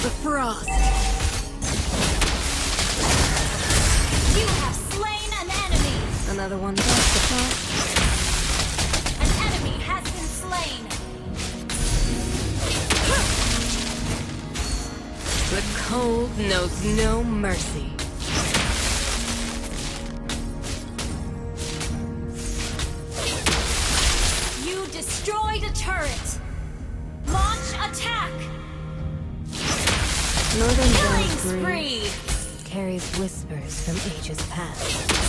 the frost. You have slain an enemy. Another one bites the frost. An enemy has been slain. The cold knows no mercy. You destroyed a turret. Launch attack. Northern Killing Bell's breeze spree. carries whispers from ages past.